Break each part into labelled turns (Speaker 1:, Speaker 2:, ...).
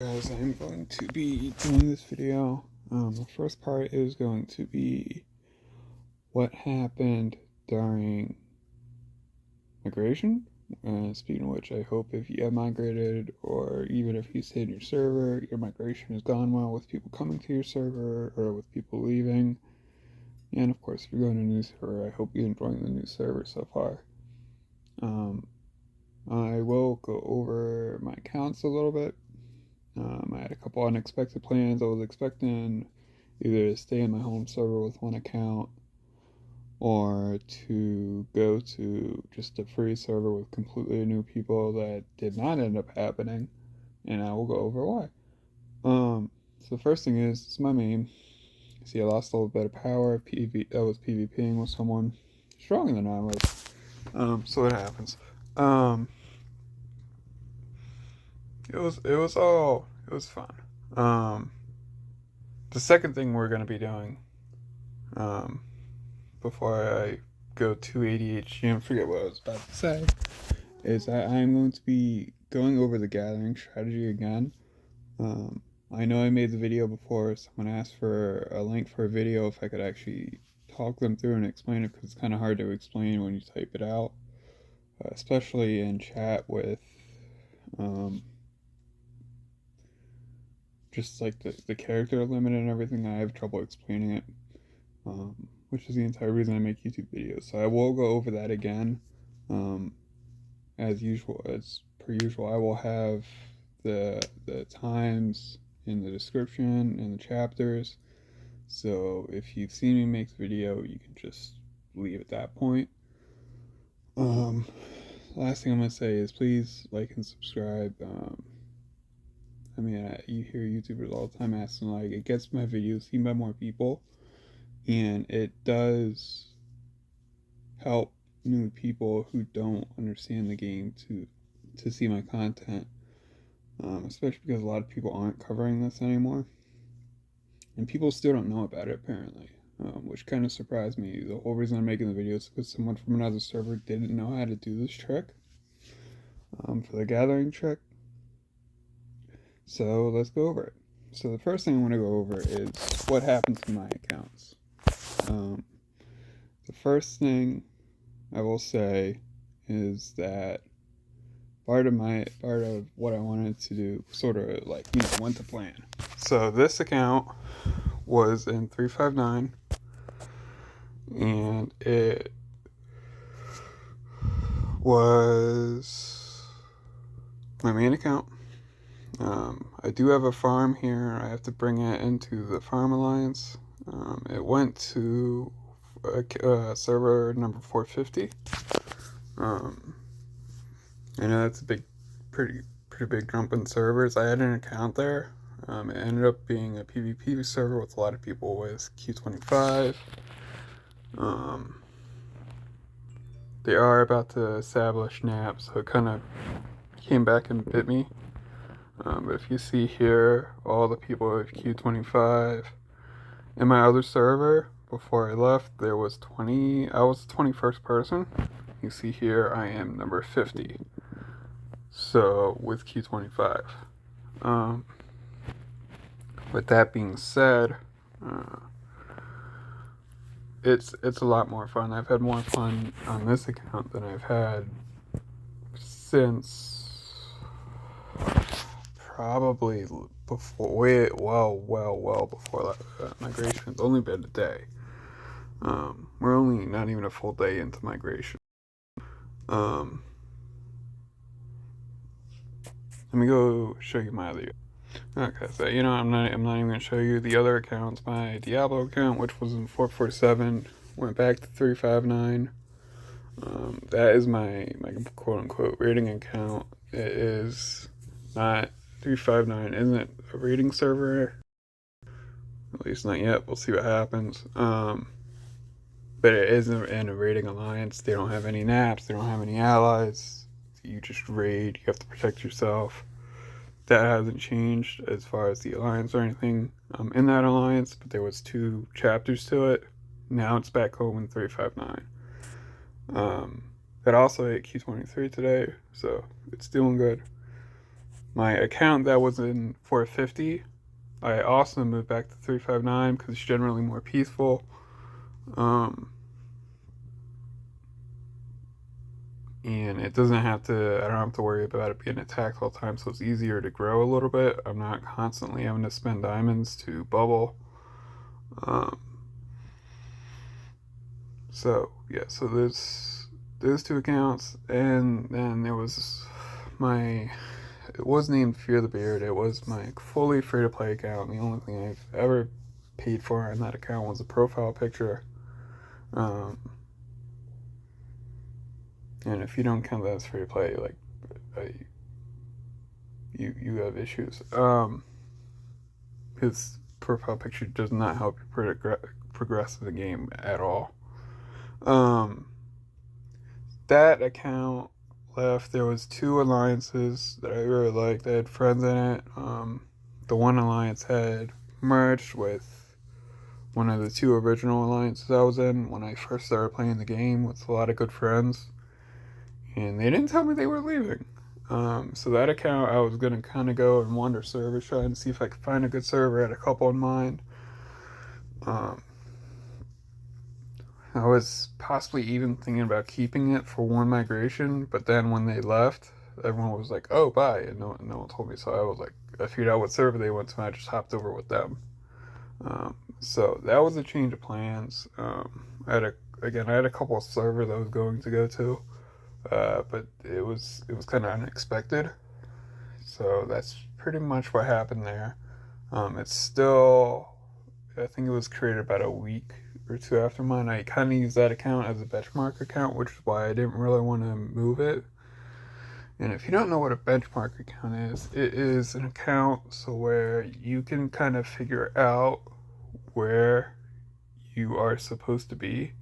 Speaker 1: Guys, I'm going to be doing this video. The first part is going to be what happened during migration. Speaking of which, I hope if you have migrated, or even if you stayed in your server, your migration has gone well with people coming to your server or with people leaving. And of course, if you're going to a new server, I hope you're enjoying the new server so far. I will go over my accounts a little bit. I had a couple unexpected plans. I was expecting either to stay in my home server with one account or to go to just a free server with completely new people. That did not end up happening, and I will go over why. So the first thing is, it's my main. See, I lost a little bit of power. I was PvPing with someone stronger than I was. So it happens. Um, it was fun. Um, the second thing we're gonna be doing, um, before I go to ADHD and forget what I was about to say, is I'm going to be going over the gathering strategy again. I know I made the video before. Someone asked for a link for a video if I could actually talk them through and explain it, because it's kind of hard to explain when you type it out, especially in chat with um, just like the character limit and everything. I have trouble explaining it, which is the entire reason I make YouTube videos. So I will go over that again. Um, as usual, as per usual, I will have the times in the description and the chapters. So if you've seen me make the video, you can just leave at that point. Um, Last thing I'm gonna say is please like and subscribe. You hear YouTubers all the time asking, like, it gets my videos seen by more people, and it does help new people who don't understand the game to see my content, especially because a lot of people aren't covering this anymore, and people still don't know about it apparently, which kind of surprised me. The whole reason I'm making the video is because someone from another server didn't know how to do this trick, for the gathering trick. So let's go over it. So the first thing I want to go over is what happened to my accounts. Um, the first thing I will say is that part of what I wanted to do sort of like went to plan. So this account was in 359, and it was my main account. I do have a farm here. I have to bring it into the Farm Alliance. It went to server number 450. I know that's a pretty big jump in servers. I had an account there. It ended up being a PvP server with a lot of people with Q25. They are about to establish NAP, so it kind of came back and bit me. But if you see here, all the people with Q25 in my other server, before I left, there was 20. I was the 21st person. You see here, I am number 50. So with Q25. With that being said, it's a lot more fun. I've had more fun on this account than I've had since probably before, well before migration. It's only been a day. We're only not even a full day into migration. Let me go show you my other. Okay, so I'm not even gonna show you the other accounts. My Diablo account, which was in 447, went back to 359. That is my quote unquote rating account. It is not 359. Isn't a rating server. At least not yet. We'll see what happens. But it isn't in a rating alliance. They don't have any naps. They don't have any allies. You just raid. You have to protect yourself. That hasn't changed as far as the alliance or anything. I'm in that alliance, but there was 2 chapters to it. Now it's back home in 359. That also hit Q23 today, so it's doing good. My account that was in 450, I also moved back to 359 because it's generally more peaceful. And it doesn't have to, I don't have to worry about it being attacked all the time, so it's easier to grow a little bit. I'm not constantly having to spend diamonds to bubble. So yeah, so there's those two accounts, and then there was my, it was named Fear the Beard. It was my fully free to play account. The only thing I've ever paid for on that account was a profile picture. And if you don't count that as free to play, like, you have issues. His profile picture does not help you progress in the game at all. That account left. There was two alliances that I really liked. I had friends in it. The one alliance had merged with one of the two original alliances I was in when I first started playing the game with a lot of good friends. And they didn't tell me they were leaving. So that account, I was going to kind of go and wander servers, try and see if I could find a good server. I had a couple in mind. I was possibly even thinking about keeping it for one migration, but then when they left, everyone was like, "Oh, bye," and no one told me. So I was like, I figured out what server they went to, and I just hopped over with them. So that was a change of plans. I had a couple of servers I was going to go to, but it was kind of unexpected. So that's pretty much what happened there. It's still, I think it was created about a week or two after mine. I kind of used that account as a benchmark account, which is why I didn't really want to move it. And if you don't know what a benchmark account is, it is an account so where you can kind of figure out where you are supposed to be.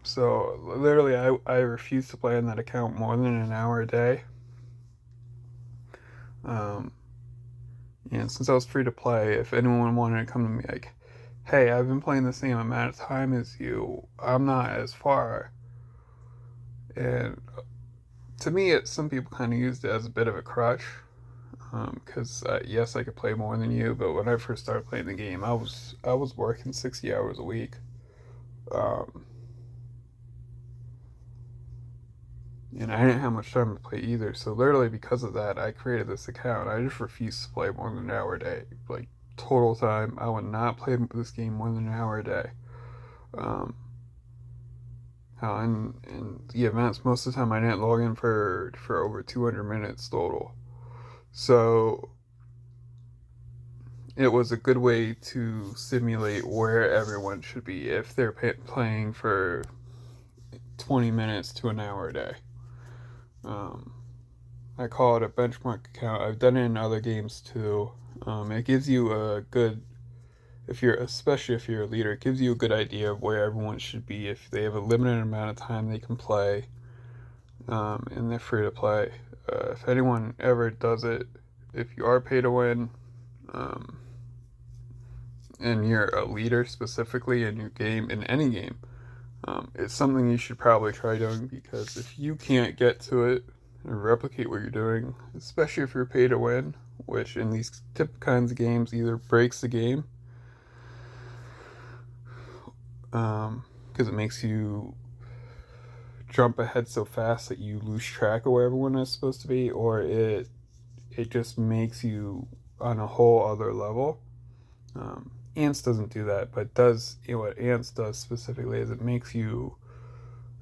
Speaker 1: So literally, I refuse to play on that account more than an hour a day. And since I was free to play, if anyone wanted to come to me like, "Hey, I've been playing the same amount of time as you, I'm not as far," and to me, some people kind of used it as a bit of a crutch, because yes, I could play more than you, but when I first started playing the game, I was working 60 hours a week. Um, and I didn't have much time to play either. So literally because of that, I created this account. I just refused to play more than an hour a day. Like total time, I would not play this game more than an hour a day. Um, in the events, most of the time I didn't log in for over 200 minutes total. So it was a good way to simulate where everyone should be if they're playing for 20 minutes to an hour a day. I call it a benchmark account. I've done it in other games too. It gives you a good, especially if you're a leader, it gives you a good idea of where everyone should be if they have a limited amount of time they can play, and they're free to play. If anyone ever does it, if you are pay to win, and you're a leader specifically in your game, in any game, it's something you should probably try doing, because if you can't get to it and replicate what you're doing, especially if you're pay to win, which in these kinds of games either breaks the game, because it makes you jump ahead so fast that you lose track of where everyone is supposed to be, or it just makes you on a whole other level. Ants doesn't do that, but what Ants does specifically is it makes you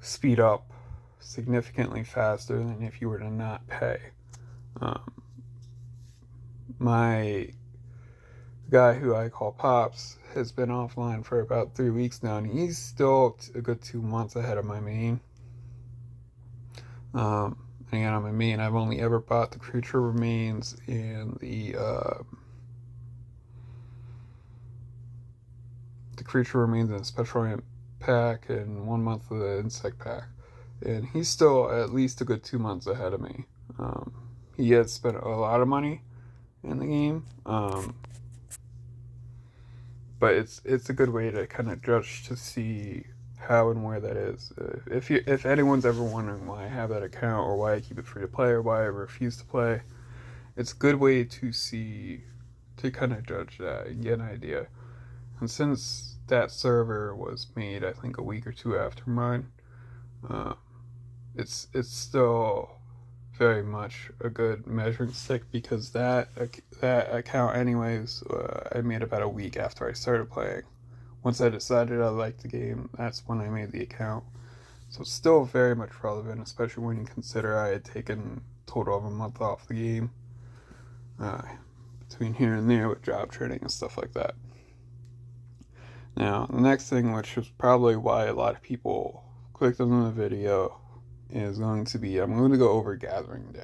Speaker 1: speed up significantly faster than if you were to not pay. My guy who I call Pops has been offline for about 3 weeks now, and he's still a good 2 months ahead of my main. Again, on my main, I've only ever bought the creature remains and the creature remains in a special pack and 1 month of the insect pack, and he's still at least a good 2 months ahead of me. He has spent a lot of money in the game, but it's a good way to kind of judge to see how and where that is. If anyone's ever wondering why I have that account or why I keep it free to play or why I refuse to play, it's a good way to see, to kind of judge that and get an idea. And since that server was made, I think a week or two after mine, uh, it's still very much a good measuring stick, because that account anyways, I made about a week after I started playing. Once I decided I liked the game, that's when I made the account. So it's still very much relevant, especially when you consider I had taken a total of a month off the game, uh, between here and there with job training and stuff like that. Now, the next thing, which is probably why a lot of people clicked on the video, is going to be, I'm going to go over Gathering Day.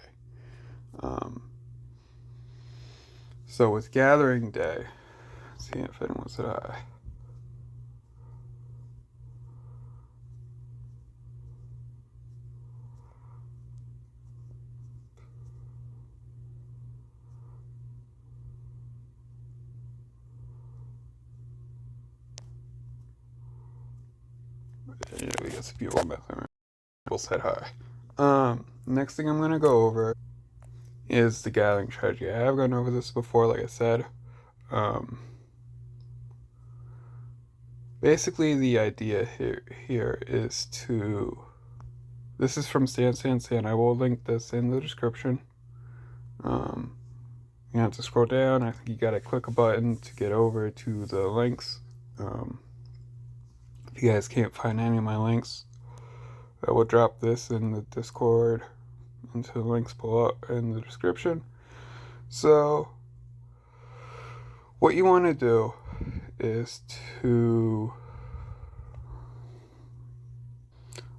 Speaker 1: So with Gathering Day, let's see if anyone said hi. Yeah, we got some people said hi. Next thing I'm gonna go over is the gathering strategy. I have gone over this before, like I said. Basically, the idea here is to. This is from Stan. I will link this in the description. You have to scroll down. I think you gotta click a button to get over to the links. If you guys can't find any of my links, I will drop this in the Discord into the links below in the description. So, what you want to do is to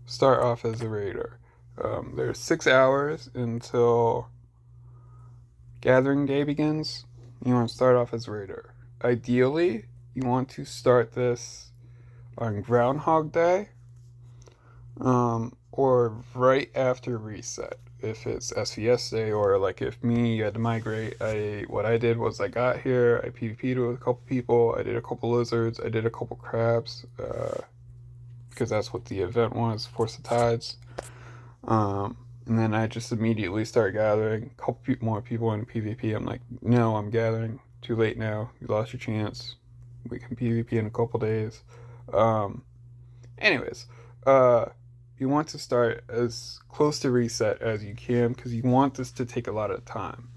Speaker 1: start off as a raider. There's 6 hours until Gathering Day begins. You want to start off as a raider. Ideally, you want to start this on Groundhog Day, or right after reset. If it's SVS Day, or like if me, you had to migrate, what I did was I got here, I PvP'd with a couple people, I did a couple lizards, I did a couple crabs, because that's what the event was, Force of Tides. And then I just immediately start gathering. A couple more people in PvP. I'm like, no, I'm gathering. Too late now. You lost your chance. We can PvP in a couple days. Anyways, you want to start as close to reset as you can, because you want this to take a lot of time.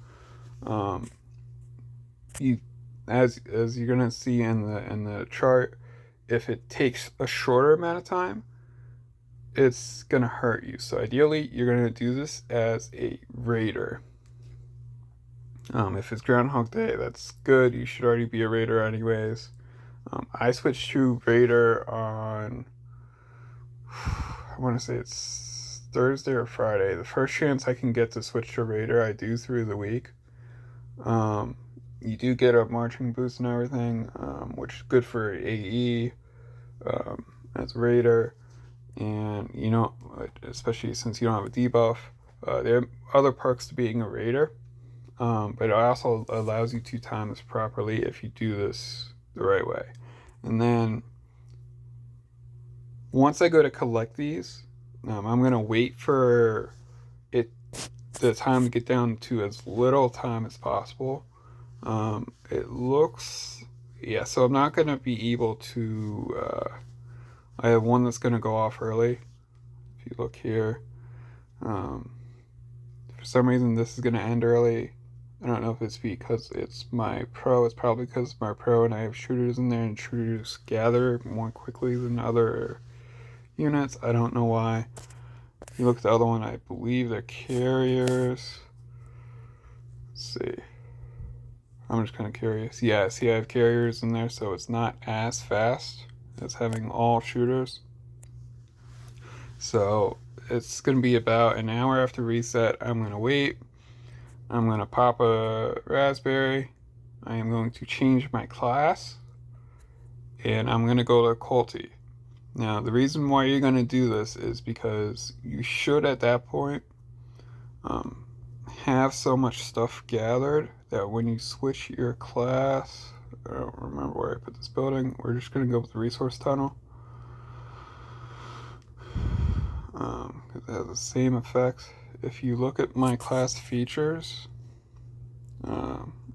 Speaker 1: As you're gonna see in the chart, if it takes a shorter amount of time, it's gonna hurt you. So ideally, you're gonna do this as a raider. If it's Groundhog Day, that's good. You should already be a raider anyways. I switched to raider on, I want to say it's Thursday or Friday. The first chance I can get to switch to raider, I do through the week. You do get a marching boost and everything, which is good for AE as a raider. And especially since you don't have a debuff, there are other perks to being a raider, but it also allows you to time this properly if you do this the right way. And then once I go to collect these, I'm gonna wait for the time to get down to as little time as possible. It looks, yeah, so I'm not gonna be able to. I have one that's going to go off early. If you look here, for some reason this is going to end early. I don't know if it's because it's my pro. It's probably because it's my pro and I have shooters in there, and shooters gather more quickly than other units. I don't know why. If you look at the other one, I believe they're carriers. Let's see. I'm just kind of curious. Yeah, see I have carriers in there, so it's not as fast as having all shooters. So it's going to be about an hour after reset. I'm going to wait. I'm going to pop a raspberry. I am going to change my class. And I'm going to go to Culty. Now, the reason why you're going to do this is because you should, at that point, have so much stuff gathered that when you switch your class, I don't remember where I put this building. We're just going to go with the resource tunnel. Because it has the same effects. If you look at my class features,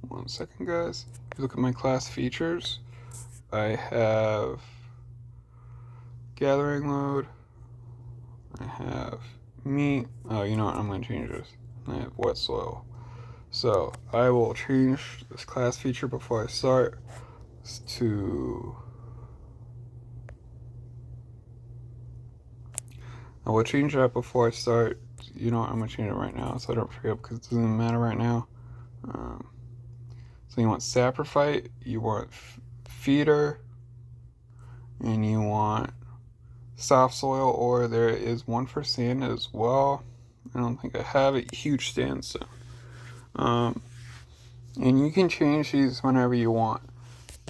Speaker 1: One second, guys. If you look at my class features, I have gathering load, I have meat. Oh, you know what? I'm going to change this. I have wet soil. So I will change this class feature before I start to. I will change that before I start. You know what? I'm going to change it right now so I don't forget because it doesn't matter right now. So you want saprophyte, you want feeder, and you want soft soil, or there is one for sand as well. I don't think I have a huge sandstone. And you can change these whenever you want,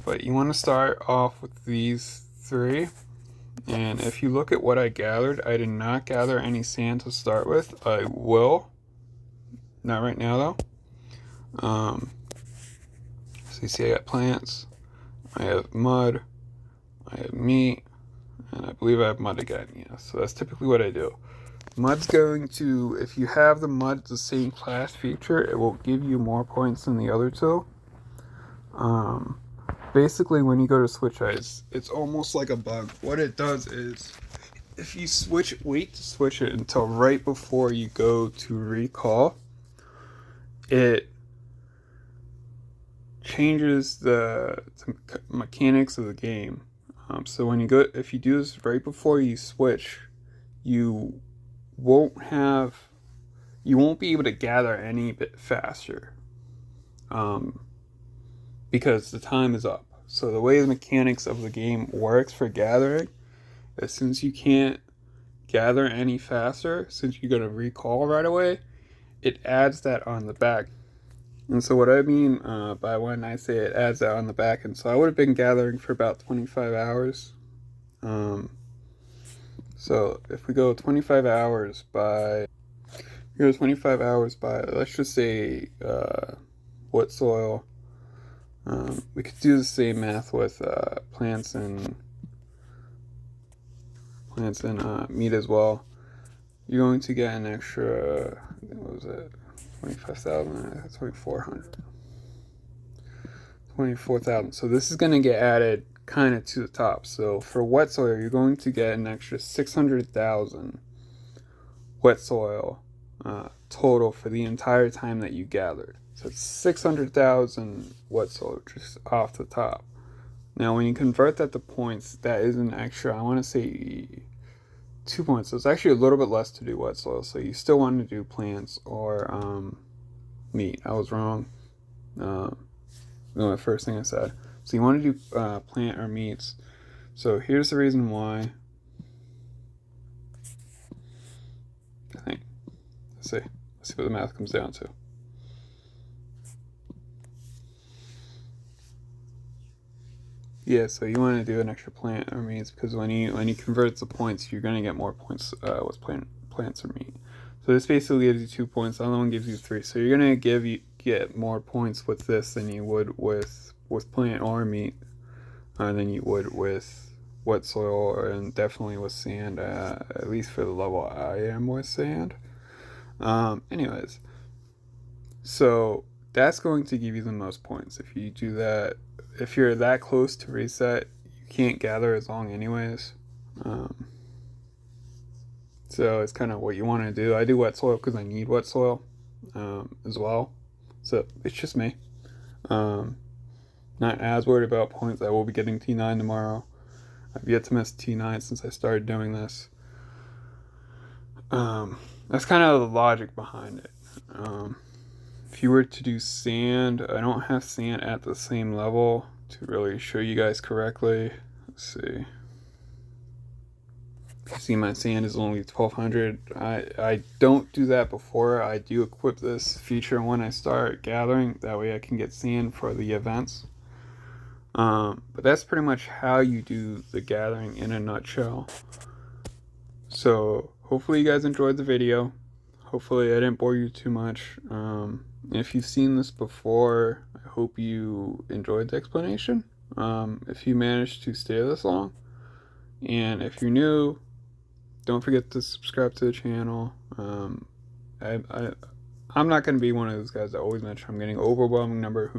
Speaker 1: but you want to start off with these three. And if you look at what I gathered, I did not gather any sand to start with. I will, not right now though. So you see I got plants, I have mud, I have meat, and I believe I have mud again. Yeah, so that's typically what I do. Mud's going to, if you have the mud the same class feature, it will give you more points than the other two. Basically, when you go to switch ice, it's almost like a bug. What it does is, if you wait to switch it until right before you go to recall, it changes the mechanics of the game. So when you go, if you do this right before you switch, you won't be able to gather any bit faster, because the time is up. So the way the mechanics of the game works for gathering is, since you can't gather any faster, since you're gonna recall right away, it adds that on the back. And so what I mean by when I say it adds that on the back, and so I would have been gathering for about 25 hours. So if we go 25 hours by, let's just say wet soil. We could do the same math with plants and meat as well. You're going to get an extra, what was it, 25,000, 2,400. 24,000. So this is going to get added kind of to the top. So for wet soil, you're going to get an extra 600,000 wet soil total for the entire time that you gathered. So it's 600,000 wet soil just off the top. Now, when you convert that to points, that is an extra, I want to say 2 points. So it's actually a little bit less to do wet soil. So you still want to do plants or meat. I was wrong. The first thing I said. So you want to do plant or meats. So here's the reason why. I think. Let's see what the math comes down to. Yeah, so you want to do an extra plant or meats because when you convert the points, you're gonna get more points with plants or meat. So this basically gives you 2 points. The other one gives you 3. So you're gonna get more points with this than you would with plant or meat, than you would with wet soil, and definitely with sand. At least for the level I am with sand. Anyways, so that's going to give you the most points if you do that. If you're that close to reset, you can't gather as long anyways. So it's kind of what you want to do. I do wet soil because I need wet soil as well. So it's just me. Not as worried about points. I will be getting T9 tomorrow. I've yet to miss T9 since I started doing this. That's kind of the logic behind it. If you were to do sand, I don't have sand at the same level to really show you guys correctly. Let's see. You see my sand is only 1200. I don't do that before. I do equip this feature when I start gathering. That way I can get sand for the events. But that's pretty much how you do the gathering in a nutshell. So hopefully you guys enjoyed the video. Hopefully I didn't bore you too much. If you've seen this before, I hope you enjoyed the explanation. If you managed to stay this long. And if you're new, don't forget to subscribe to the channel. I'm I'm not going to be one of those guys that always mention I'm getting overwhelming number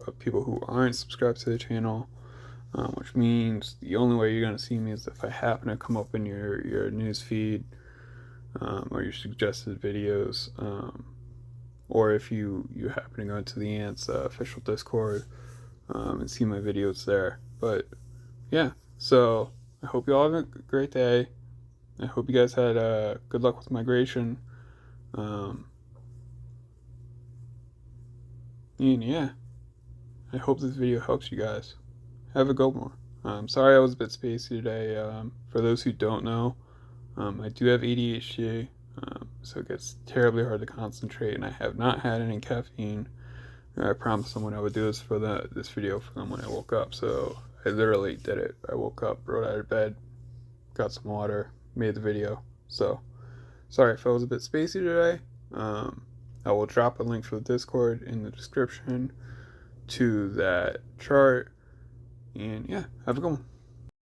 Speaker 1: of people who aren't subscribed to the channel, which means the only way you're going to see me is if I happen to come up in your news feed, or your suggested videos, or if you happen to go into the Ants official Discord, and see my videos there. But yeah, so I hope you all have a great day. I hope you guys had good luck with migration. And yeah, I hope this video helps you guys. Have a good one. Sorry I was a bit spacey today. For those who don't know, I do have ADHD, so it gets terribly hard to concentrate, and I have not had any caffeine. I promised someone I would do this for this video for them when I woke up, so I literally did it. I woke up, rolled out of bed, got some water, made the video. So sorry if I was a bit spacey today. I will drop a link for the Discord in the description to that chart. And yeah, have a good one.